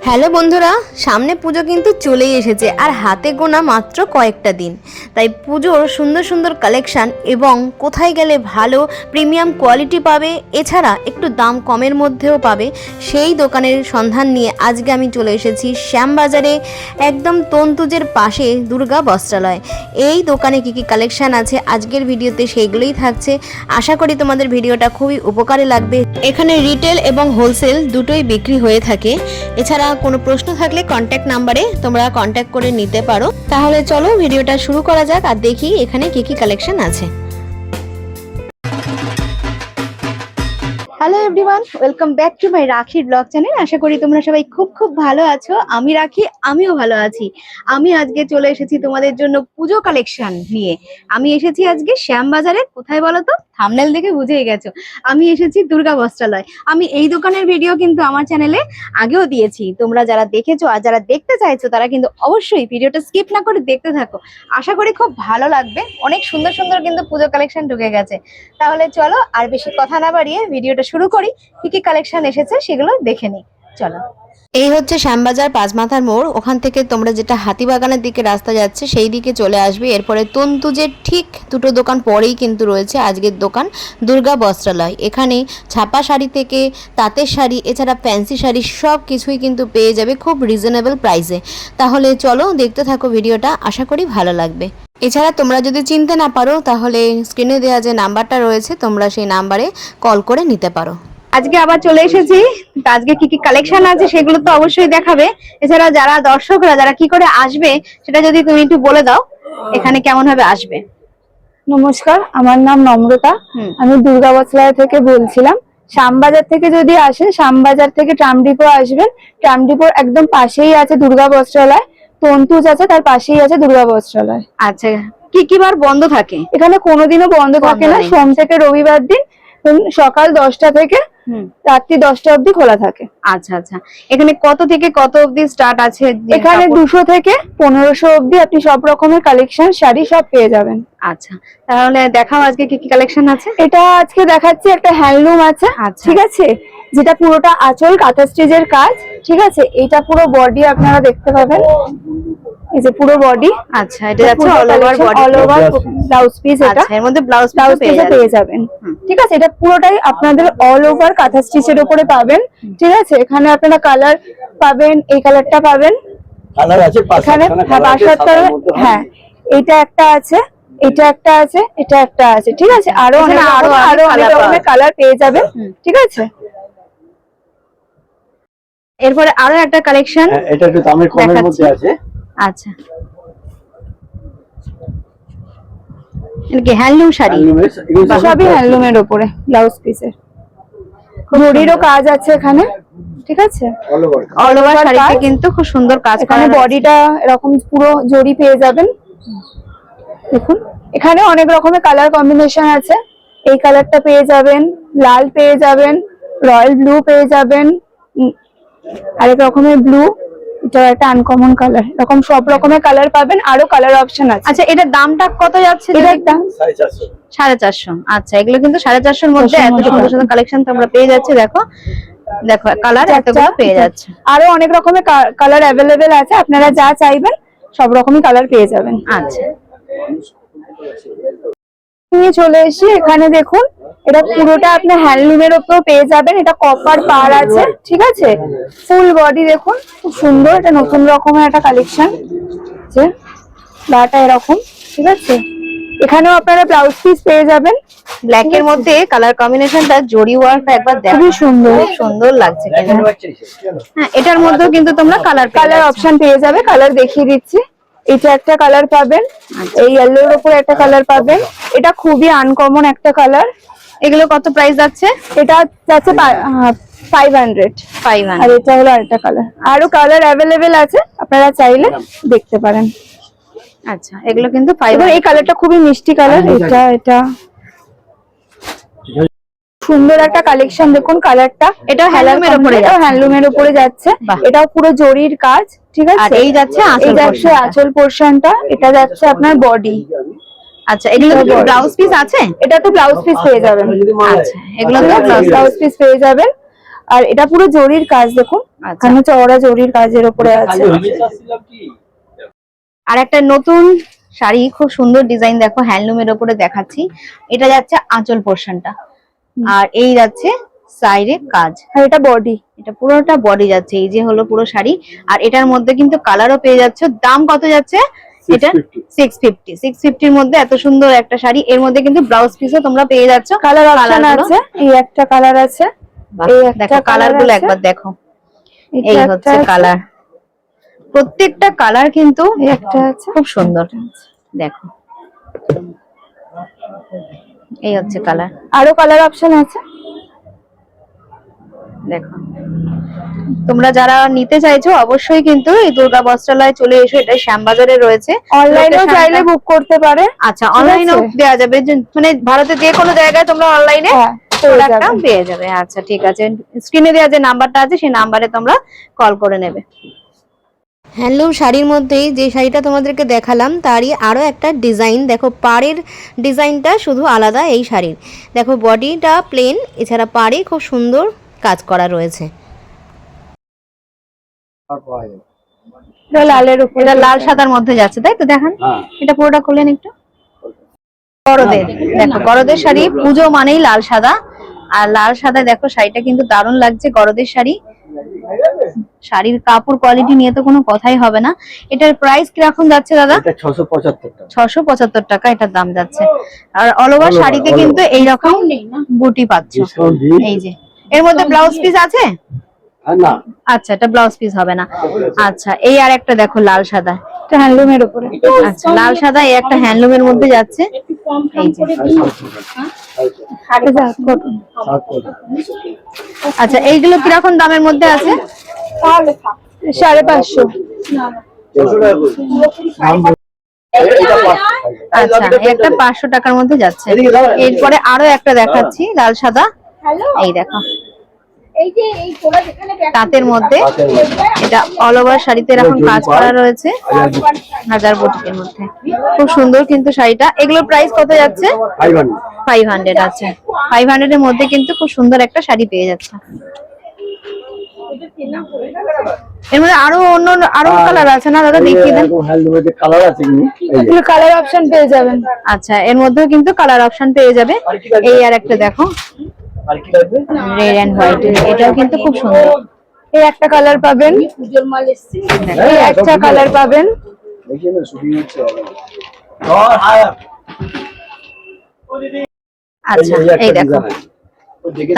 Hello বন্ধুরা, সামনে পুজো কিন্তু চলেই এসেছে আর হাতে গোনা মাত্র কয়েকটা দিন। তাই পুজোর সুন্দর সুন্দর কালেকশান এবং কোথায় গেলে ভালো প্রিমিয়াম কোয়ালিটি পাবে, এছাড়া একটু দাম কমের মধ্যেও পাবে, সেই দোকানের সন্ধান নিয়ে আজকে আমি চলে এসেছি শ্যামবাজারে, একদম তন্তুজের পাশে দুর্গা বস্ত্রালয়। এই দোকানে কী কী কালেকশান আছে আজকের ভিডিওতে সেইগুলোই থাকছে। আশা করি তোমাদের ভিডিওটা খুবই উপকারে লাগবে। এখানে রিটেল এবং হোলসেল দুটোই বিক্রি হয়ে থাকে। এছাড়া কোনো প্রশ্ন থাকলে কন্ট্যাক্ট নাম্বারে তোমরা কন্ট্যাক্ট করে নিতে পারো। তাহলে চলো ভিডিওটা শুরু করা যাক আর দেখি এখানে কি কি কালেকশন আছে। Hello everyone, welcome back to my রাখির ব্লগ চ্যানেল। আশা করি তোমরা সবাই খুব খুব ভালো আছো। আমি রাখি, আমিও ভালো আছি। আমি আজকে চলে এসেছি তোমাদের জন্য পুজো কালেকশন নিয়ে। আমি এসেছি আজকে শ্যামবাজারে। কোথায় বলো তো? থাম্বনেল দেখে বুঝেই গেছো আমি এসেছি দুর্গা বস্ত্রালয়। আমি এই দোকানের ভিডিও কিন্তু আমার চ্যানেলে আগেও দিয়েছি। তোমরা যারা দেখেছো আর যারা দেখতে চাইছো তারা কিন্তু অবশ্যই ভিডিওটা স্কিপ না করে দেখতে থাকো। আশা করি খুব ভালো লাগবে। অনেক সুন্দর সুন্দর কিন্তু পুজো কালেকশন ঢুকে গেছে। তাহলে চলো আর বেশি কথা না বাড়িয়ে ভিডিওটা শুরু করি। কি কি কালেকশন এসেছে সেগুলো দেখে নিই, চলো। এই হচ্ছে শ্যামবাজার পাঁচমাথার মোড়। ওখান থেকে তোমরা যেটা হাতিবাগানের দিকে রাস্তা যাচ্ছে সেই দিকে চলে আসবে। এরপরে তন্তুজের ঠিক দুটো দোকান পরেই কিন্তু রয়েছে আজকের দোকান দুর্গা বস্ত্রালয়। এখানে ছাপা শাড়ি থেকে তাঁতের শাড়ি, এছাড়া ফ্যান্সি শাড়ি সব কিছুই কিন্তু পেয়ে যাবে খুব রিজনেবল প্রাইসে। তাহলে চলো দেখতে থাকো ভিডিওটা, আশা করি ভালো লাগবে। এছাড়া তোমরা যদি চিনতে না পারো তাহলে স্ক্রিনে দেওয়া যে নাম্বারটা রয়েছে তোমরা সেই নাম্বারে কল করে নিতে পারো। আজকে আবার চলে এসেছি। আজকে কি কি কালেকশন আছে সেগুলো তো অবশ্যই দেখাবে। এছাড়া যারা দর্শকরা যারা কি করে আসবে সেটা যদি তুমি একটু বলে দাও, এখানে কেমন ভাবে আসবে। নমস্কার, আমার নাম নম্রতা। আমি দুর্গা বস্ত্রালয় থেকে বলছিলাম। শ্যামবাজার থেকে যদি আসেন, শ্যামবাজার থেকে ট্রাম ডিপো আসবেন। ট্রাম ডিপোর একদম পাশেই আছে দুর্গা বস্ত্রালয়। তন্তুজ আছে, তার পাশেই আছে দুর্গা বস্ত্রালয়। আচ্ছা, কি কি বার বন্ধ থাকে? এখানে কোনোদিনও বন্ধ থাকে না। সোম থেকে রবিবার দিন সকাল 10টা থেকে রাত্রি 10টা অবধি খোলা থাকে। আচ্ছা আচ্ছা, এখানে কত থেকে কত অবধি স্টার্ট আছে? এখানে 200 থেকে 1500 অবধি আপনি সব রকমের কালেকশন শাড়ি সব পেয়ে যাবেন। আচ্ছা, তাহলে দেখাও আজকে কি কি কালেকশন আছে। এটা আজকে দেখাচ্ছি, একটা হ্যান্ডলুম আছে। ঠিক আছে, যেটা পুরোটা আঁচল কাঁথা স্টিচের কাজ। ঠিক আছে, এটা পুরো বডি আপনারা দেখতে পাবেন। এই যে পুরো বডি। আচ্ছা, এটা যাচ্ছে all over body, all over blouse piece. এটা এর মধ্যে ব্লাউজ পিস পেয়ে যাবেন। ঠিক আছে, এটা পুরোটাই আপনাদের অল ওভার কাঁথা স্টিচের উপরে পাবেন। ঠিক আছে, এখানে আপনারা কালার পাবেন, এই কালারটা পাবেন, কালার আছে এখানে 5-7টা। হ্যাঁ, এটা একটা আছে, এটা একটা আছে, এটা একটা আছে। ঠিক আছে, আরো অনেক রকমের কালার পেয়ে যাবেন। ঠিক আছে, এরপরে আরো একটা কালেকশন, এটা একটু দামের কমের মধ্যে আছে। আচ্ছা, এটা কি হ্যান্ডলুম শাড়ি? সবই হ্যান্ডলুমের উপরে ব্লাউজ পিসের জরিরও কাজ আছে এখানে। ঠিক আছে, অল ওভার শাড়িতে কিন্তু খুব সুন্দর কাজ করা। এখানে বডিটা এরকম পুরো জরি পেয়ে যাবেন। দেখুন, এখানে অনেক রকমের কালার কম্বিনেশন আছে। এই কালারটা পেয়ে যাবেন, লাল পেয়ে যাবেন, রয়্যাল ব্লু পেয়ে যাবেন, আরেক রকমের ব্লু, এটা একটা আনকমন কালার। এরকম সব রকমের কালার পাবেন, আরো কালার অপশন আছে। আচ্ছা, এটার দামটা কত যাচ্ছে? এটার দাম 450। আচ্ছা, এগুলো কিন্তু 450 এর মধ্যে এত সুন্দর সুন্দর কালেকশন তোমরা পেয়ে যাচ্ছে। দেখো দেখো, কালার এতগুলো পেয়ে যাচ্ছে। আরো অনেক রকমের কালার অ্যাভেলেবেল আছে, আপনারা যা চাইবেন সব রকমই কালার পেয়ে যাবেন। আচ্ছা, নিয়ে চলে এসেছি। এখানে দেখুন, এটা পুরোটা আপনি হ্যান্ডলুমের উপর পেয়ে যাবেন। এটা কপার পার আছে। ঠিক আছে, ফুল বডি দেখুন, খুব সুন্দর। এটা নতুন রকমের একটা কালেকশন যে গাটা এরকম। ঠিক আছে, এখানেও আপনারা ব্লাউজ পিস পেয়ে যাবেন। ব্ল্যাক এর মধ্যে কালার কম্বিনেশনটা জরি ওয়ার্ক একবার দেখো, খুবই সুন্দর সুন্দর লাগছে। হ্যাঁ, এটার মধ্যেও কিন্তু তোমরা কালার অপশন পেয়ে যাবে। কালার দেখিয়ে দিচ্ছি। এটা একটা কালার পাবেন, এই ইয়েলোর উপর একটা কালার পাবেন। এটা খুবই আনকমন একটা কালার। এগুলো কত প্রাইস যাচ্ছে? এটা যাচ্ছে 500। আর এটা হলো আরেকটা কালার। আরো কালার অ্যাভেলেবেল আছে, আপনারা চাইলে দেখতে পারেন। আচ্ছা, এগুলো কিন্তু 500। এই কালারটা খুবই মিষ্টি কালার। এটা সুন্দর একটা কালেকশন। দেখুন কালারটা, এটা হ্যান্ডলুমের উপরে যাচ্ছে। এটাও পুরো জরির কাজ। ঠিক আছে, এই যাচ্ছে আঁচল পোরশনটা। এটা যাচ্ছে আপনার বডি। আচ্ছা, এগুলো ব্লাউজ পিস আছে? এটা তো ব্লাউজ পিস পেয়ে যাবেন। আচ্ছা, এগুলো তো ব্লাউজ পিস পেয়ে যাবেন। আর এটা পুরো জরির কাজ দেখুন, আচ্ছা। এখানে চওড়া জরির কাজের উপরে আছে। আর একটা নতুন শাড়ি, খুব সুন্দর ডিজাইন, দেখো হ্যান্ডলুমের উপরে দেখাচ্ছি। এটা যাচ্ছে আঁচল পোর্শনটা, আর এই যাচ্ছে সাইডে কাজ, আর এটা বডি। এটা পুরোটা বডি যাচ্ছে। এই যে হলো পুরো শাড়ি, আর এটার মধ্যে কিন্তু কালারও পেয়ে যাচ্ছ। দাম কত যাচ্ছে এটা? 650। 650 এর মধ্যে এত সুন্দর একটা শাড়ি। এর মধ্যে কিন্তু ব্লাউজ পিসও তোমরা পেয়ে যাচ্ছ। কালার অপশন আছে, এই একটা কালার আছে, এই একটা দেখো কালার গুলো একবার দেখো, এই হচ্ছে কালার। প্রত্যেকটা কালার কিন্তু এই একটা আছে, খুব সুন্দর। দেখো এই হচ্ছে কালার, আরো কালার অপশন আছে। দেখো তোমরা যারা নিতে চাইছো অবশ্যই কিন্তু এই দুর্গা বস্ত্রালয়ে চলে এসো। এটা শ্যামবাজারে রয়েছে। অনলাইনেও চাইলে বুক করতে পারে। আচ্ছা, অনলাইনেও দেওয়া যাবে, মানে ভারতের যে কোনো জায়গায় তোমরা অনলাইনে প্রোডাক্টটা পেয়ে যাবে। আচ্ছা ঠিক আছে, স্ক্রিনে দেওয়া যে নাম্বারটা আছে সেই নাম্বারে তোমরা কল করে নেবে। হ্যান্ডলুম শাড়ির মধ্যেই যে শাড়িটা তোমাদেরকে দেখালাম তারই আরও একটা ডিজাইন, দেখো পাড়ের ডিজাইনটা শুধু আলাদা এই শাড়ির। দেখো বডিটা প্লেন, এছাড়া পাড়ে খুব সুন্দর কাজ করা রয়েছে। এটা লালের উপর, এটা লাল সাদার মধ্যে যাচ্ছে, তাই তো? দেখান এটা পুরোটা খুলেন একটু। গরদের, দেখো গরদের শাড়ি, পুজো মানেই লাল সাদা, আর লাল সাদা দেখো শাড়িটা কিন্তু দারুণ লাগছে। গরদের শাড়ি, শাড়ির কাপড় কোয়ালিটি নিয়ে তো কোনো কথাই হবে না। এটার প্রাইস কিরকম যাচ্ছে দাদা? এটা 675 টাকা। 675 টাকা এটার দাম যাচ্ছে। আর অল ওভার শাড়িতে কিন্তু এইরকম বুটি পাচ্ছ। ডিসকাউন্ট দিই। এই যে এর মধ্যে ব্লাউজ পিস আছে? না, আচ্ছা, এটা ব্লাউজ পিস হবে না। আচ্ছা, এই আর একটা দেখো লাল সাদা, এটা হ্যান্ডলুমের উপরে। আচ্ছা লাল সাদা, এই একটা হ্যান্ডলুমের মধ্যে যাচ্ছে। এই যে আচ্ছা, এইগুলো কিরকম দামের মধ্যে আছে? 550। আচ্ছা, একটা 500 টাকার মধ্যে যাচ্ছে। এরপরে আরো একটা দেখাচ্ছি লাল সাদা, এই দেখো তাঁতের মধ্যে, এটা অল ওভার শাড়িতে এরকম কাজ করা রয়েছে, হাজার বুটিকের মধ্যে। খুব সুন্দর কিন্তু শাড়িটা। এগুলোর প্রাইস কত যাচ্ছে? 500 আছে। 500 এর মধ্যে কিন্তু খুব সুন্দর একটা শাড়ি পেয়ে যাচ্ছে। এর মধ্যে আরো অন্য আরো কালার আছে না দাদা? দেখিয়ে দেন। হ্যান্ডলুমের কালার আছে কি? এগুলো কালার অপশন পেয়ে যাবেন। আচ্ছা, এর মধ্যেও কিন্তু কালার অপশন পেয়ে যাবে। এই আর একটা দেখো রেড এন্ড হোয়াইট, এটাও কিন্তু খুব সুন্দর। এই একটা কালার পাবেন, এই একটা কালার পাবেন। আচ্ছা, এই দেখো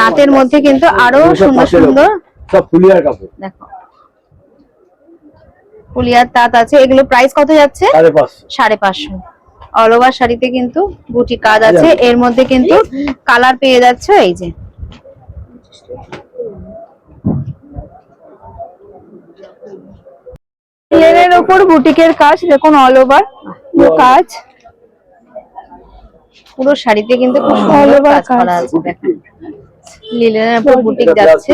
তাঁতের মধ্যে কিন্তু আরো সুন্দর সুন্দর সব ফুলিয়ার কাপড়। দেখো ফুলিয়ার তাঁত আছে। এগুলো প্রাইস কত যাচ্ছে? 550। অল ওভার শাড়িতে কিন্তু বুটি কাজ আছে। এর মধ্যে কিন্তু কালার পেয়ে যাচ্ছে। এই যে লিনেনের উপর বুটিকের কাজ, দেখুন অল ওভার কাজ, পুরো শাড়িতে কিন্তু খুব সুন্দর কাজ করা আছে। দেখো লিনেনের উপর বুটিক যাচ্ছে।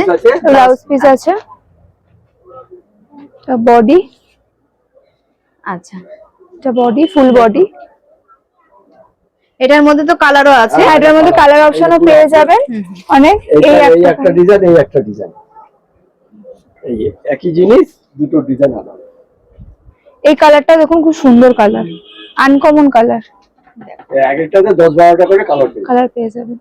ব্লাউজ পিস আছে, বডি। আচ্ছা, এটা বডি, ফুল বডি। এটার মধ্যে তো কালারও আছে। এটার মধ্যে কালার অপশনও পেয়ে যাবেন অনেক। এই একটা ডিজাইন, এই একটা ডিজাইন, এই একই জিনিস দুটো ডিজাইন আলাদা। এই কালারটা দেখুন, খুব সুন্দর কালার, আনকমন কালার। এক একটাতে 10-12টা করে কালার পেয়ে যাবেন।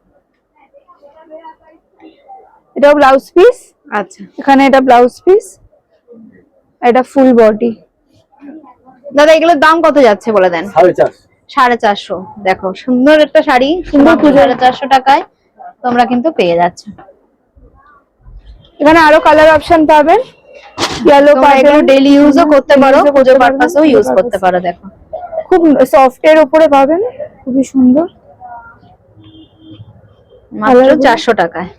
এটাও ব্লাউজ পিস। আচ্ছা, এখানে এটা ব্লাউজ পিস, এটা ফুল বডি। দাদা এগুলোর দাম কত যাচ্ছে বলে দেন? 450। 450। দেখো সুন্দর একটা শাড়ি, সুন্দর 450 টাকায় তোমরা কিন্তু পেয়ে যাচ্ছ। এখানে আরো কালার অপশন পাবেন। ইয়েলো এগুলো ডেইলি ইউজও করতে পারো, পুজো পারপাসেও ইউজ করতে পারো। দেখো খুব সফট এর উপরে পাবেন, খুবই সুন্দর, মাত্র 400 টাকায়।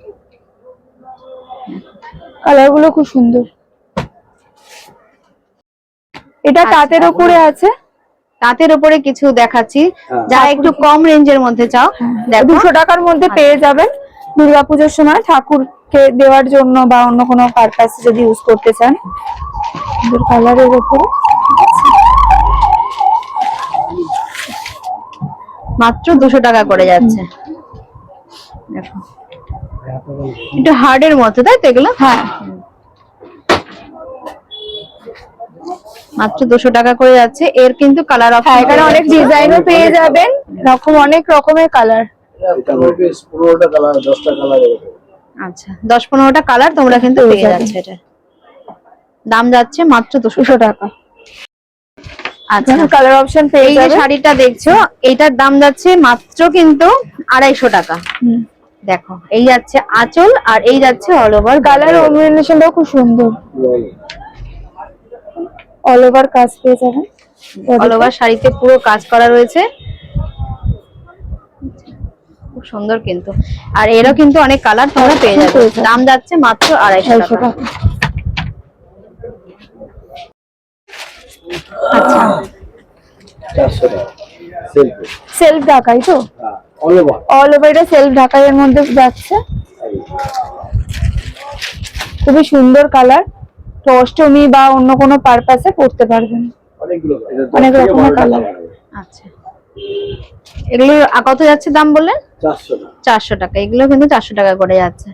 কালার গুলো খুব সুন্দর। এটা তাঁতের উপরে আছে। তাঁতের উপরে কিছু দেখাচ্ছি, যারা একটু কম রেঞ্জের মধ্যে চাও, দেখো 200 টাকার মধ্যে পেয়ে যাবেন। দুর্গাপূজার সময় ঠাকুরকে দেওয়ার জন্য বা অন্য কোনো পারপাসে যদি ইউজ করতে চান। কালারের উপরে মাত্র 200 টাকা করে যাচ্ছে। দেখো একটু হার্ডের মতো, তাই তো এগুলো? হ্যাঁ, মাত্র 200 টাকা করে যাচ্ছে। এর কিন্তু কালার হ্যাঁ, এখানে অনেক ডিজাইনও পেয়ে যাবেন, অনেক রকমের কালার। এটা 15টা কালার, 10টা কালার। আচ্ছা, 10-15টা কালার তোমরা কিন্তু পেয়ে পেয়ে যাবেন। যাচ্ছে। এটা দাম যাচ্ছে মাত্র 200 টাকা। আচ্ছা, কালার অপশন পেয়ে এই যে যাবেন। শাড়িটা দেখছো, এইটার দাম যাচ্ছে মাত্র কিন্তু 250 টাকা। দেখো, এই যাচ্ছে আঁচল আর এই যাচ্ছে অল ওভার। কালার কম্বিনেশনটাও খুব সুন্দর, অল ওভার কাজ পেয়ে যাবেন। অল ওভার শাড়িতে পুরো কাজ করা রয়েছে, খুব সুন্দর কিন্তু। আর এরও কিন্তু অনেক কালার তোমরা পেয়ে যাবে। দাম যাচ্ছে মাত্র 250 টাকা। আচ্ছা, 400 টাকা সেলফ ঢাকাই তো, অল ওভার। অল ওভার এটা সেলফ ঢাকাইয়ের মধ্যে যাচ্ছে, খুবই সুন্দর কালার। তো অষ্টমী বা অন্য কোনো পারপাসে পড়তে পারবেন, অনেকগুলো অনেক রকমের কালার। আচ্ছা, এগুলো কত যাচ্ছে দাম বললেন? 400 টাকা। 400 টাকা। এগুলো কিন্তু 400 টাকা করে যাচ্ছে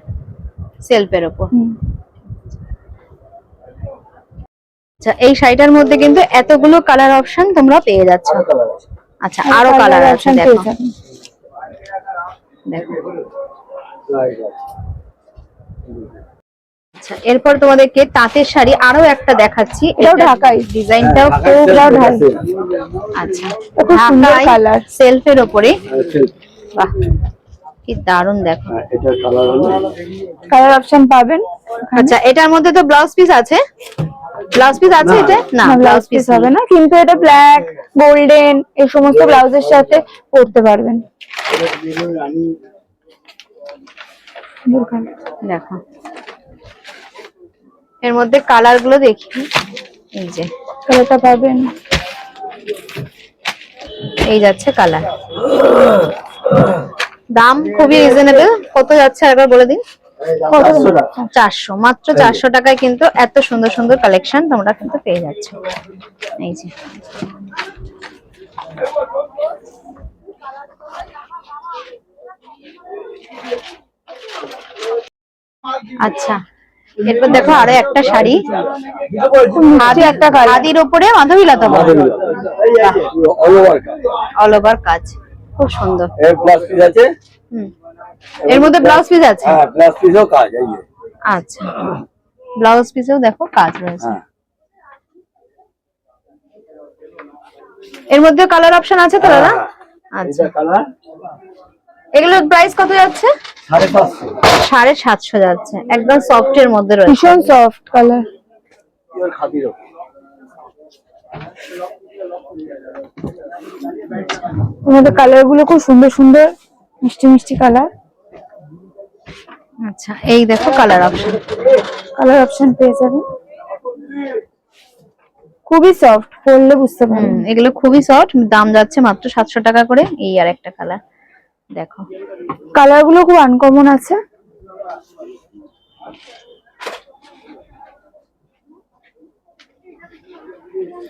সেলফের উপর। আচ্ছা, এই শাড়িটার মধ্যে কিন্তু এতগুলো কালার অপশন তোমরা পেয়ে যাচ্ছ। আচ্ছা, আরো কালার আছে, দেখো দেখো। আচ্ছা, এরপর তোমাদেরকে তাঁতের শাড়ি আরো একটা দেখাচ্ছি। এটাও ঢাকাই, ডিজাইনটাও হ্যাঁ, খুব ঢাকাই। আচ্ছা, খুব সুন্দর কালার, সেলফের উপরে। বাহ, কি দারুন দেখো। এটার কালার হলো, কালার অপশন পাবেন। আচ্ছা, এটার মধ্যে তো ব্লাউজ পিস আছে? ব্লাউজ পিস আছে এটা? না, ব্লাউজ পিস হবে না, কিন্তু এটা ব্ল্যাক, গোল্ডেন এই সমস্ত ব্লাউজের সাথে পরতে পারবেন। দেখো, এর মধ্যে কালার গুলো দেখি। এই যে কালারটা পাবেন, এই যাচ্ছে কালার। দাম খুবই রিজনেবল। কত যাচ্ছে একবার বলে দিন। 400, মাত্র 400 টাকায় কিন্তু এত সুন্দর সুন্দর কালেকশন তোমরা কিন্তু পেয়ে যাচ্ছ। এই যে আচ্ছা, এরপর দেখো আরো একটা শাড়ি, খাদির উপরে মাধবীলতা অল ওভার। অল ওভার কাজ, খুব সুন্দর। এর প্লাস পিস আছে। এর মধ্যে ব্লাউজ পিস আছে? হ্যাঁ, প্লাস পিসও কাজ। এই যে আচ্ছা, ব্লাউজ পিসেও দেখো কাজ রয়েছে। হ্যাঁ, এর মধ্যে কালার অপশন আছে তো দাদা? আচ্ছা, এটা কালার। এগুলোর প্রাইস কত যাচ্ছে? 750। 750 যাচ্ছে। একদম সফট এর মধ্যে রয়েছে, ভীষণ সফট কালার। পিওর খাদির উপর। আমাদের কালার গুলো খুব সুন্দর সুন্দর, মিষ্টি মিষ্টি কালার। আচ্ছা, এই দেখো কালার অপশন। কালার অপশন পেয়ে যাবেন, খুবই সফট, পরলে বুঝতে পারবেন। এগুলো খুবই সফট। দাম যাচ্ছে মাত্র 700 টাকা করে। এই আর একটা কালার দেখো, কালার গুলো খুব আনকমন আছে।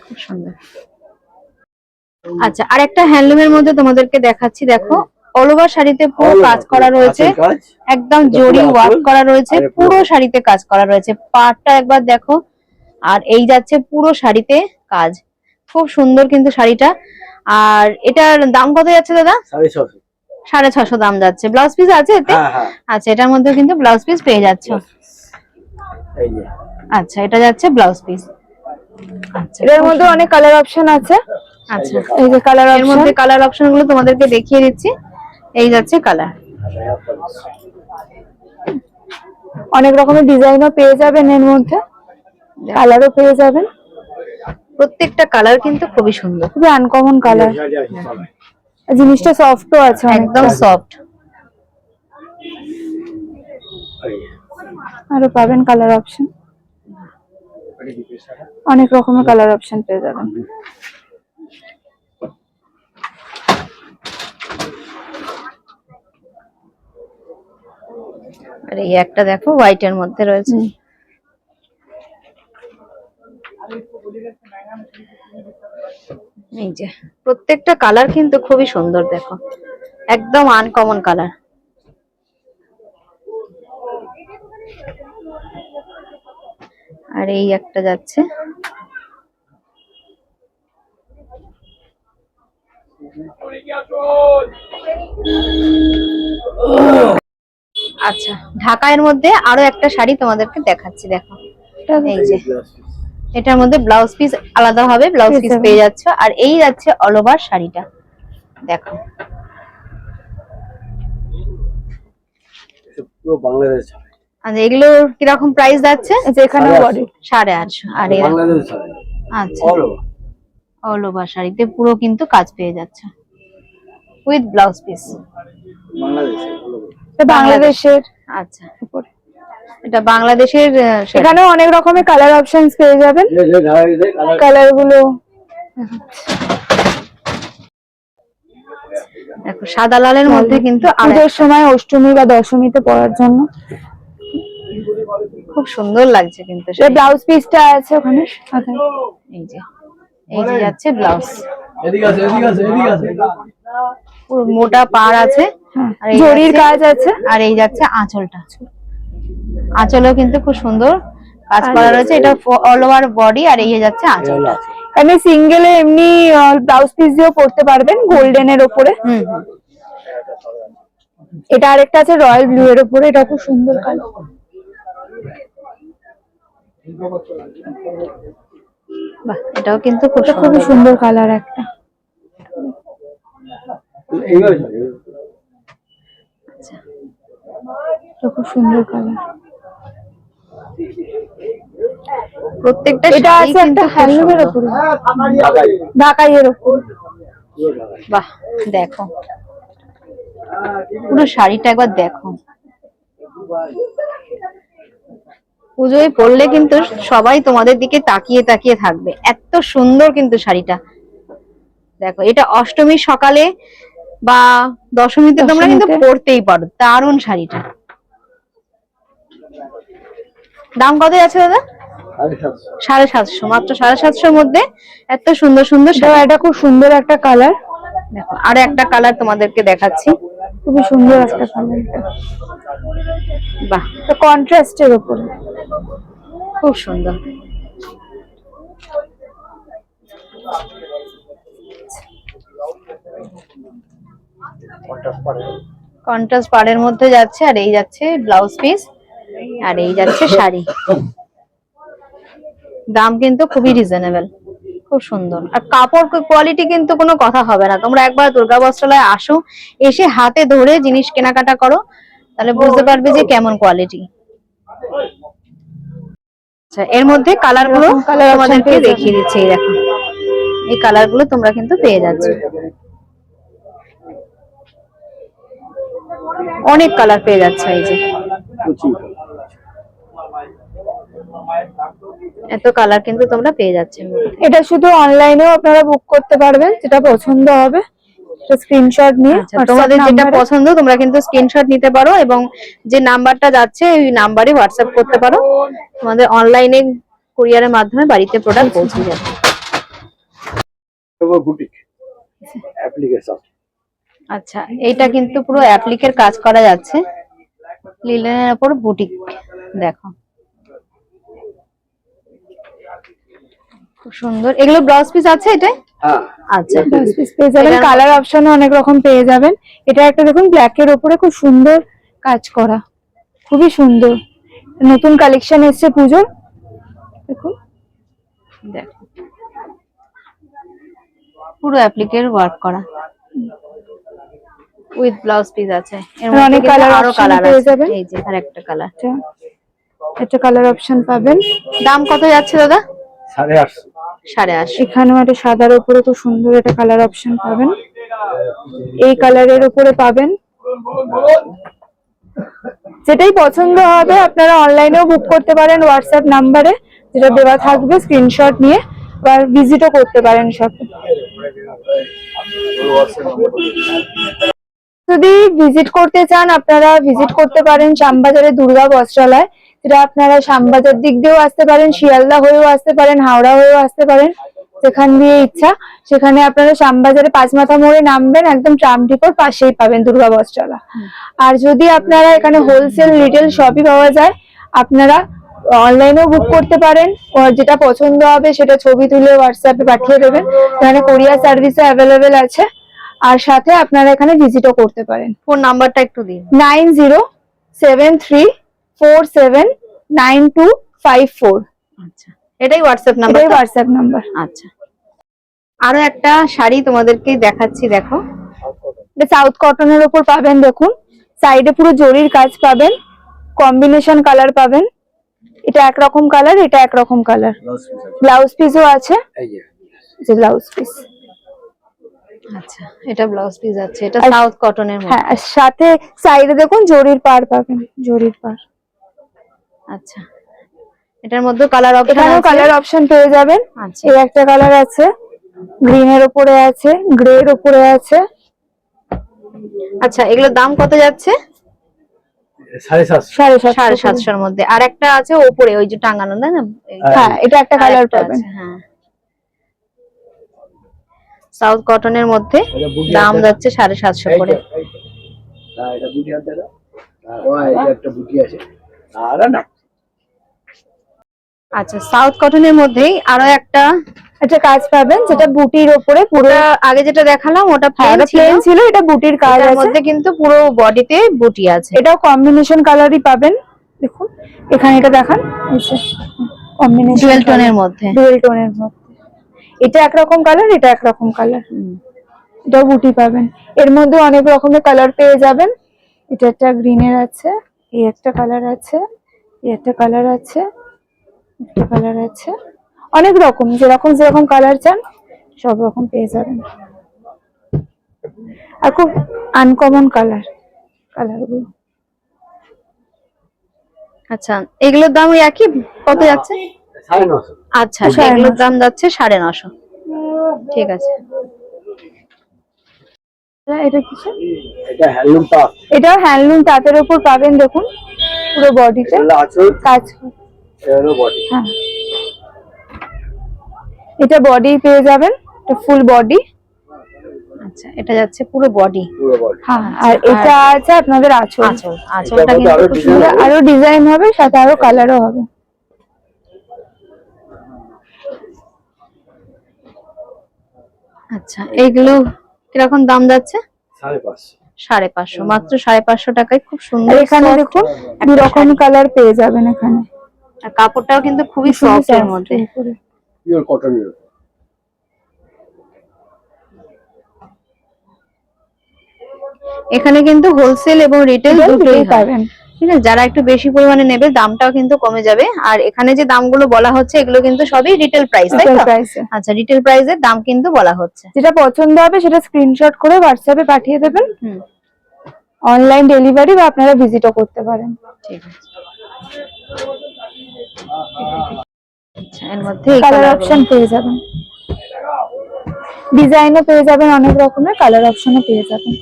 খুব সুন্দর। আচ্ছা, আর একটা হ্যান্ডলুমের মধ্যে তোমাদেরকে দেখাচ্ছি। দেখো, অল ওভার শাড়িতে পুরো কাজ করা রয়েছে, একদম জরি ওয়ার্ক করা রয়েছে, পুরো শাড়িতে কাজ করা রয়েছে। পাড়টা একবার দেখো। আর এই যাচ্ছে পুরো শাড়িতে কাজ, খুব সুন্দর কিন্তু শাড়িটা। আর এটার দাম কত যাচ্ছে দাদা? 650। 650 দাম যাচ্ছে। ব্লাউজ পিস আছে এতে? হ্যাঁ, হ্যাঁ। আচ্ছা, এটার মধ্যে কিন্তু ব্লাউজ পিস পেয়ে যাচ্ছে। এই যে আচ্ছা, এটা যাচ্ছে ব্লাউজ পিস। আচ্ছা, এর মধ্যে অনেক কালার অপশন আছে। আচ্ছা, এই যে কালার এর অপশন, মধ্যে কালার অপশন গুলো তোমাদেরকে দেখিয়ে দিচ্ছি। এই যাচ্ছে কালার, অনেক রকমের ডিজাইনও পেয়ে যাবেন, এর মধ্যে কালারও পেয়ে যাবেন। প্রত্যেকটা কালার কিন্তু খুবই সুন্দর, খুবই আনকমন কালার। জিনিসটা সফটও আছে, একদম সফট। আরো পাবেন কালার অপশন, অনেক রকমের কালার অপশন পেয়ে যাবেন। আর এই একটা দেখো হোয়াইট এর মধ্যে রয়েছে। এই যে প্রত্যেকটা কালার কিন্তু খুবই সুন্দর, দেখো একদম আনকমন কালার। আর এই একটা যাচ্ছে। আচ্ছা, ঢাকায়ের মধ্যে আরো একটা শাড়ি তোমাদেরকে দেখাচ্ছি, দেখো এই যে এটার মধ্যে ব্লাউজ পিস আলাদা হবে, ব্লাউজ পিস পেয়ে যাচ্ছ। আর এই যাচ্ছে অল ওভার শাড়িটা, দেখো পুরো বাংলাদেশ ছাড়ে। আর এগুলোর কিরকম প্রাইস যাচ্ছে? যেখানে বডি 850। আর এর বাংলাদেশ ছাড়ে আচ্ছা, অল ওভার। অল ওভার শাড়িতে পুরো কিন্তু কাজ পেয়ে যাচ্ছে উইথ ব্লাউজ পিস। বাংলাদেশে all over। এটা বাংলাদেশের আচ্ছা, এটা বাংলাদেশের শাড়ি। এখানে অনেক রকমের কালার অপশনস পেয়ে যাবেন। যে যে কালার কালার গুলো দেখো সাদা লালের মধ্যে কিন্তু আর পুজোর সময় অষ্টমী বা দশমীতে পরার জন্য খুব সুন্দর লাগছে কিন্তু যে ব্লাউজ পিসটা আছে ওখানে সাথে। এই যে যাচ্ছে ব্লাউজ, এদিকে আছে এদিকে আছে এদিকে আছে। পুরো মোটা পাড় আছে। হ্যাঁ, আর এই জরির যাচ্ছে- কাজ আছে। আর এই যাচ্ছে আঁচলটা, আঁচলও কিন্তু খুব সুন্দর কাজ করা রয়েছে। এটা অল ওভার বডি, আর এই যাচ্ছে আঁচলটা। এখানে সিঙ্গেলে এমনি ব্লাউজ পিস দিয়েও পরতে পারবেন গোল্ডেন এর উপরে। হুম, এটা আরেকটা আছে রয়্যাল ব্লু এর উপরে, এটা খুব সুন্দর কালার। বাহ, এটাও কিন্তু খুব এটা খুবই সুন্দর। সুন্দর কালার একটা। এইভাবে এটা খুব সুন্দর কালার। প্রত্যেকটা এটা শাড়ি আছে কিন্তু একটা খুব হ্যান্ডলুমের সুন্দর। উপরে, ঢাকাই ঢাকাই এর উপর। পুরো ঢাকাই। বাহ, দেখো পুরো শাড়িটা একবার দেখো। পুজোয় পরলে কিন্তু সবাই তোমাদের দিকে তাকিয়ে তাকিয়ে থাকবে, এত সুন্দর কিন্তু শাড়িটা। দেখো এটা অষ্টমীর সকালে বা দশমীতে তোমরা কিন্তু দশমীতে। পরতেই পারো, দারুণ শাড়িটা। দাম কত আছে দাদা? 750। 750, মাত্র 750 মধ্যে এত সুন্দর সুন্দর শাড়ি। এটা খুব সুন্দর একটা কালার। দেখো আরো একটা কালার তোমাদেরকে দেখাচ্ছি। খুবই সুন্দর একটা কালার এটা। বাহ, এটা কন্ট্রাস্টের উপরে। খুব সুন্দর। কন্ট্রাস্ট পাড়ের মধ্যে যাচ্ছে, আর এই যাচ্ছে ব্লাউজ পিস, আর এই যাচ্ছে শাড়ি। দাম কিন্তু খুবই রিজনেবল, খুব সুন্দর। আর কাপড় কোয়ালিটি কিন্তু কোনো কথা হবে না। তোমরা একবার দুর্গা বস্ত্রালয়ে আসো, এসে হাতে ধরে জিনিস কেনাকাটা করো, তাহলে বুঝতে পারবে যে কেমন কোয়ালিটি। আচ্ছা, এর মধ্যে কালার গুলো কালার তোমাদেরকে দেখিয়ে দিচ্ছি। এই দেখো এই কালার গুলো তোমরা কিন্তু পেয়ে যাচ্ছ, অনেক কালার পেয়ে যাচ্ছে। এই যে এত কালার কিন্তু তোমরা পেয়ে যাচ্ছে। এটা শুধু অনলাইনেও আপনারা বুক করতে পারবেন, যেটা পছন্দ হবে স্ক্রিনশট নিয়ে। আচ্ছা, তোমাদের যেটা পছন্দ তোমরা কিন্তু স্ক্রিনশট নিতে পারো, এবং যে নাম্বারটা যাচ্ছে ওই নাম্বারে হোয়াটসঅ্যাপ করতে পারো। তোমাদের অনলাইনে কুরিয়ারের মাধ্যমে বাড়িতে প্রোডাক্ট পৌঁছে যাবে। Boutique application. আচ্ছা, এইটা কিন্তু পুরো অ্যাপ্লিকের কাজ করা যাচ্ছে, লিলেনের উপর বুটিক। দেখো খুব সুন্দর। এগুলো ব্লাউজ পিস আছে এটা? হ্যাঁ আচ্ছা, ব্লাউজ পিস পেয়ে যাবেন। কালার অপশনও অনেক রকম পেয়ে যাবেন। এটা একটা দেখুন ব্ল্যাক এর উপরে খুব সুন্দর কাজ করা, খুবই সুন্দর। নতুন কালেকশন এসেছে পুজোর, দেখুন। দেখো পুরো অ্যাপ্লিকের ওয়ার্ক করা উইথ ব্লাউজ পিস আছে। এর মধ্যে অনেক কিন্তু কালার আরো অপশন কালার পেয়ে আছে। যাবেন। এই যে আরেকটা কালার। একটা কালার অপশন পাবেন। দাম কত যাচ্ছে দাদা? 850। 850। এখানেও একটা সাদার উপরে খুব সুন্দর একটা কালার অপশন পাবেন। এই কালারের উপরে পাবেন। যেটাই পছন্দ হবে আপনারা অনলাইনেও বুক করতে পারেন হোয়াটসঅ্যাপ নাম্বারে, যেটা দেওয়া থাকবে। স্ক্রিনশট নিয়ে বা ভিজিটও করতে পারেন শপে। যদি ভিজিট করতে চান আপনারা ভিজিট করতে পারেন শ্যামবাজারে দুর্গা বস্ত্রালয়, যেটা আপনারা শ্যামবাজার দিক দিয়েও আসতে পারেন, শিয়ালদা হয়েও আসতে পারেন, হাওড়া হয়েও আসতে পারেন, যেখান দিয়ে ইচ্ছা। সেখানে আপনারা শ্যামবাজারে পাঁচমাথা মোড়ে নামবেন, একদম ট্রাম ডিপোর পাশেই পাবেন দুর্গা বস্ত্রালয়। আর যদি আপনারা এখানে হোলসেল রিটেল সবই পাওয়া যায়, আপনারা অনলাইনেও বুক করতে পারেন, আর যেটা পছন্দ হবে সেটা ছবি তুলে হোয়াটসঅ্যাপে পাঠিয়ে দেবেন। এখানে কোরিয়ার সার্ভিসও অ্যাভেলেবেল আছে, আর সাথে আপনারা এখানে ভিজিটও করতে পারেন। ফোন নাম্বারটা একটু দিন। 9073479254। আচ্ছা, এটাই হোয়াটসঅ্যাপ নাম্বার। এটাই হোয়াটসঅ্যাপ নাম্বার। আচ্ছা, আরো একটা শাড়ি তোমাদেরকে দেখাচ্ছি, দেখো। এটা সাউথ কটনের উপর পাবেন, দেখুন সাইডে পুরো জরির কাজ পাবেন, কম্বিনেশন কালার পাবেন। এটা একরকম কালার, এটা একরকম কালার। ব্লাউজ পিসও আছে, এই যে যে ব্লাউজ পিস। আচ্ছা, এটা ব্লাউজ পিস আছে, এটা আর- সাউথ কটনের মধ্যে। হ্যাঁ, আর সাথে সাইডে দেখুন জরির পাড় পাবেন, জরির পাড়। আচ্ছা, এটার মধ্যে কালার অপশন এখানেও আছে। কালার অপশন পেয়ে যাবেন। আচ্ছা, এই একটা কালার আছে, গ্রিন এর উপরে আছে, গ্রে এর উপরে আছে। আচ্ছা, এগুলোর দাম কত যাচ্ছে? 750। 750। 750 মধ্যে। আর একটা আছে উপরে ওই যে টাঙানো, না না? হ্যাঁ, এটা একটা আর কালার একটা পাবেন। আছে, হ্যাঁ। সাউথ কটনের মধ্যে এটা বুটি দাম হাতে- যাচ্ছে 750 করে। না, এটা বুটি হাতে না। এটা একটা বুটি আছে। আর না, আচ্ছা, সাউথ কটনের মধ্যেই আরো একটা, একটা কাজ পাবেন যেটা বুটির উপরে পুরো। ওটা আগে যেটা দেখালাম ওটা হ্যাঁ, প্লেন ওটা প্লেন ছিল, এটা বুটির কাজ এটার আছে। মধ্যে কিন্তু পুরো বডিতে বুটি আছে। এটাও কম্বিনেশন কালারই পাবেন, দেখুন এখানে এটা দেখান, কম্বিনেশন ডুয়েল টোনের মধ্যে। ডুয়েল টোনের মধ্যে। এটা একরকম কালার, এটা একরকম কালার। এটাও বুটি পাবেন। এর মধ্যে অনেক রকমের কালার পেয়ে যাবেন। এটা একটা গ্রিনের আছে, এই একটা কালার আছে, এই একটা কালার আছে, একটা কালার আছে। অনেক রকম, যেরকম যেরকম কালার চান সব রকম পেয়ে যাবেন। আর খুব আনকমন কালার, কালারগুলো। আচ্ছা, এগুলোর দাম ওই একই, কত যাচ্ছে? 950। আচ্ছা, 950 এগুলোর দাম যাচ্ছে 950। ঠিক আছে। এটা কিছু, এটা হ্যান্ডলুম পাপ। এটাও হ্যান্ডলুম তাঁতের উপর পাবেন, দেখুন পুরো বডিতে এটা আঁচল, কাজ। এটা হলো বডি। হ্যাঁ, এটা বডি পেয়ে যাবেন, এটা ফুল বডি। আচ্ছা, এটা যাচ্ছে পুরো বডি। পুরো বডি। হ্যাঁ, আর এটা আছে আপনাদের আঁচল। আঁচল, আঁচলটা এটার মধ্যে কিন্তু আরো খুব design সুন্দর। হবে। আরো ডিজাইন হবে, সাথে আরো কালারও হবে। আচ্ছা, এগুলো কিরকম দাম যাচ্ছে? 550। 550, মাত্র 550 টাকায় খুব আর সুন্দর এখানে soft দেখুন একটা দু রকম শাড়ি। কালার পেয়ে যাবেন এখানে। আর কাপড়টাও কিন্তু খুবই সফট এর মধ্যে। উপরে। পিওর কটনের। এখানে কিন্তু হোলসেল এবং রিটেল এটাও দুটোই দুটোই হয়। পাবেন। ঠিক আছে, যারা একটু বেশি পরিমাণে নেবে দামটাও কিন্তু কমে যাবে। আর এখানে যে দামগুলো বলা হচ্ছে এগুলো কিন্তু সবই রিটেল প্রাইস, তাই রিটেল তো? প্রাইসে আচ্ছা, রিটেল প্রাইসের দাম কিন্তু বলা হচ্ছে। যেটা পছন্দ হবে সেটা স্ক্রিনশট করে হোয়াটসঅ্যাপে পাঠিয়ে দেবেন। হুম, অনলাইন ডেলিভারি বা আপনারা ভিজিটও করতে পারেন। ঠিক আছে। আচ্ছা, এর মধ্যে এই কালার কালার অপশন পেয়ে যাবেন, ডিজাইনও পেয়ে যাবেন, অনেক রকমের কালার অপশনও পেয়ে যাবেন।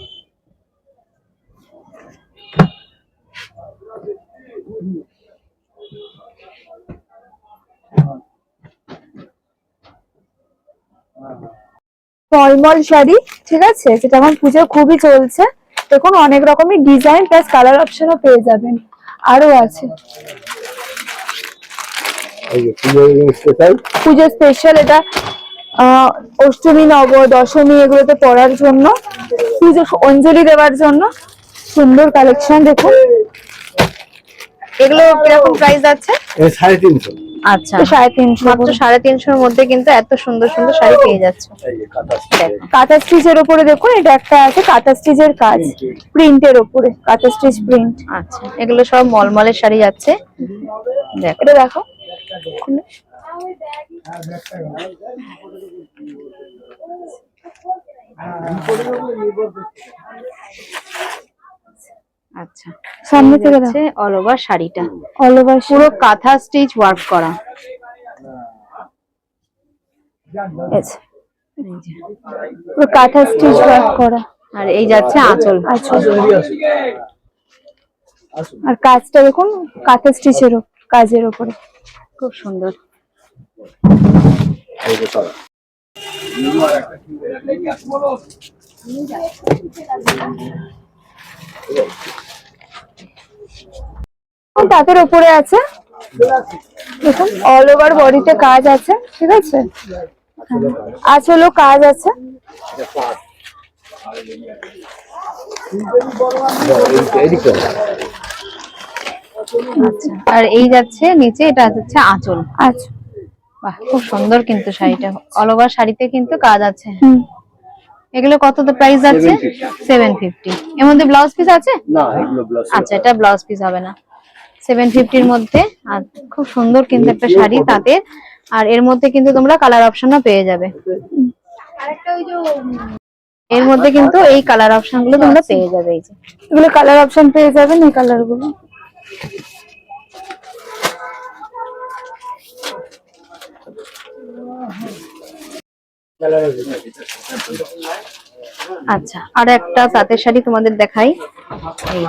মলমল শাড়ি, ঠিক আছে, যেটা এখন পুজো খুবই চলছে। দেখুন অনেক রকমের ডিজাইন প্লাস কালার অপশনও পেয়ে যাবেন, আরো আছে। এই যে পুজোর স্পেশাল। পুজো স্পেশাল এটা অষ্টমী, নব, দশমী এগুলোতে পরার জন্য, পুজো অঞ্জলি দেওয়ার জন্য সুন্দর কালেকশন। দেখুন এগুলো কিরকম প্রাইস আছে? এই 350। আচ্ছা, 350 মাত্র 350 মধ্যে কিন্তু এত সুন্দর সুন্দর শাড়ি পেয়ে যাচ্ছে। এই যে কাঁথা স্টিচ। কাঁথা স্টিচের উপরে দেখুন, এটা একটা আছে কাঁথা স্টিচের কাজ, প্রিন্টের উপরে কাঁথা স্টিচ প্রিন্ট। আচ্ছা, এগুলো সব মলমলের শাড়ি যাচ্ছে। দেখো, এটা দেখো, আচ্ছা, সামনে থেকে যাচ্ছে অল ওভার শাড়িটা অল ওভার পুরো কাঁথা স্টিচ ওয়ার্ক করা। পুরো কাঁথা স্টিচ ওয়ার্ক করা। আর এই যাচ্ছে আঁচল। আচ্ছা, আর কাজটা দেখুন কাঁথা স্টিচের কাজের উপরে, খুব সুন্দর। এই যে সারা। তাদের উপরে আছে দেখুন অল ওভার বডিতে কাজ আছে, ঠিক আছে, আঁচলও কাজ আছে। আচ্ছা, আর এই যাচ্ছে নিচে, এটা হচ্ছে আঁচল। আচ্ছা, বাহ, খুব সুন্দর কিন্তু শাড়িটা, অল ওভার শাড়িতে কিন্তু কাজ আছে। হুম, এগুলো কত প্রাইস আছে? 750। এর মধ্যে ব্লাউজ পিস আছে? না, এগুলো ব্লাউজ। আচ্ছা, এটা ব্লাউজ পিস হবে না। 750 এর মধ্যে। আর খুব সুন্দর কিন্তু একটা শাড়ি তাঁতের। আর এর মধ্যে কিন্তু তোমরা কালার অপশনও পেয়ে যাবে। এর মধ্যে কিন্তু এই কালার অপশন গুলো তোমরা পেয়ে যাবে। এই যে এগুলো কালার অপশন পেয়ে যাবেন, এই কালার গুলো। আচ্ছা, আর একটা তাঁতের শাড়ি তোমাদের দেখাই। এই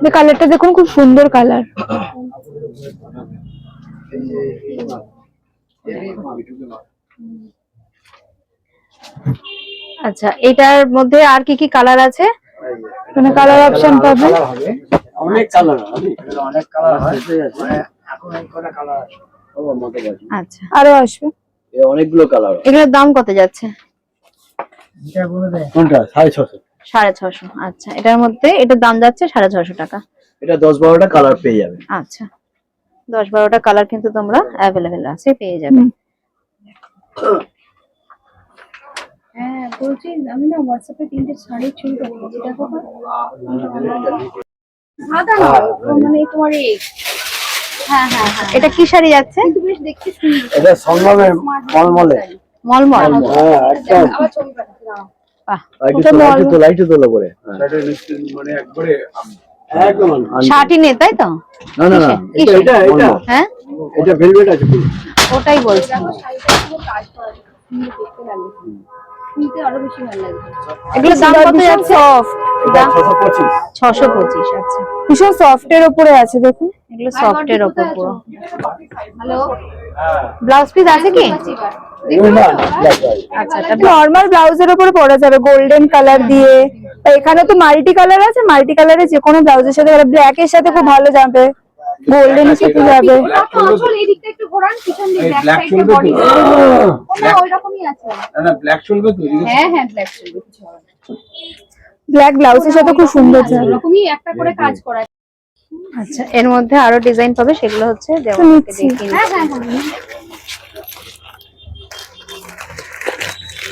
যে কালারটা দেখুন, খুব সুন্দর কালার। আচ্ছা, এটার মধ্যে আর কি কি কালার আছে? মানে কালার অপশন পাবেন। অনেক কালার হবে, অনেক কালার হয়। এখন এই কটা কালার আছে। ও মতো আছে। আচ্ছা, আরো আসবে। এই অনেকগুলো কালার। এগুলোর দাম কত যাচ্ছে? কোনটা? 650। 650। আচ্ছা, এটার মধ্যে এটার দাম যাচ্ছে 650 টাকা। এটা 10-12টা কালার পেয়ে যাবে। আচ্ছা, 10-12টা কালার কিন্তু তোমরা অ্যাভেলেবেল আছে, পেয়ে যাবে। হ্যাঁ, বলছি আমি না হোয়াটসঅ্যাপে 3টে শাড়ির ছবি পাঠিয়েছি, দেখো। সাদা না, মানে তোমার এই। হ্যাঁ হ্যাঁ হ্যাঁ, এটা কি শাড়ি যাচ্ছে? কিন্তু বেশ দেখতে সুন্দর। এটা সংগমের মলমলে। মলমল। হ্যাঁ, একদম। আবার ছবি পাঠাচ্ছি, দাঁড়াও। বাহ, লাইট তোলা করে। মানে একবারে একদম। শার্টই নে, তাই তো? না না না, এটা হ্যাঁ, এটা ভেলভেট আছে পুরো। ওটাই বলছি। এগুলোর দাম কত যাচ্ছে? এটা 625। 625। আচ্ছা, ভীষণ সফটের উপরে আছে, দেখুন। এগুলো সফটের ওপর পুরো। হ্যালো, ব্লাউজ পিস আছে কি? না, আচ্ছা, এটা নর্মাল ব্লাউজের উপরে পরা যাবে গোল্ডেন কালার দিয়ে। আর এখানে তো মাল্টি কালার আছে, মাল্টি কালারে যে কোনো ব্লাউজের সাথে, ব্ল্যাক এর সাথে খুব ভালো যাবে, গোল্ডেন এর সাথে যাবে। আসল এই দিকটা একটু ঘোরান, পিছন দিয়ে ব্যাক সাইডে বডি। না, ওইরকমই আছে। না ব্ল্যাক চলবে তো। হ্যাঁ হ্যাঁ, ব্ল্যাক চলবে। ব্ল্যাক ব্লাউজের সাথে খুব সুন্দর যাবে। এরকমই একটা করে কাজ করা। আচ্ছা, এর মধ্যে আরো ডিজাইন পাবে, সেগুলো হচ্ছে যেমন নিচ্ছি। হ্যাঁ হ্যাঁ হ্যাঁ,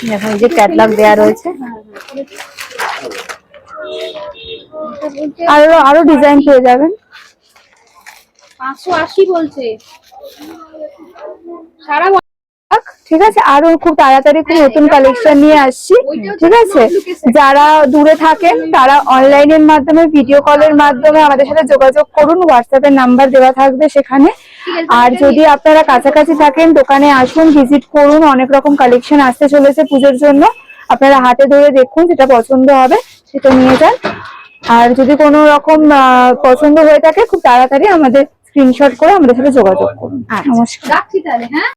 দেখো এই যে ক্যাটালগ দেয়া রয়েছে। আরো আরো ডিজাইন পেয়ে যাবেন। 580 বলছে সারা। ঠিক আছে, আরো খুব তাড়াতাড়ি খুব নতুন কালেকশন নিয়ে আসছি। ঠিক আছে, যারা দূরে থাকেন তারা অনলাইনের মাধ্যমে, ভিডিও কলের মাধ্যমে আমাদের সাথে যোগাযোগ করুন। হোয়াটসঅ্যাপের নাম্বার দেওয়া থাকবে সেখানে। আর যদি আপনারা কাছাকাছি থাকেন, দোকানে আসুন, ভিজিট করুন। অনেক রকম কালেকশন আসতে চলেছে পুজোর জন্য। আপনারা হাতে ধরে দেখুন, যেটা পছন্দ হবে সেটা নিয়ে যান। আর যদি কোনো রকম পছন্দ হয়ে থাকে, খুব তাড়াতাড়ি আমাদের স্ক্রিনশট করে আমাদের সাথে যোগাযোগ করুন। নমস্কার। রাখছি তাহলে, হ্যাঁ।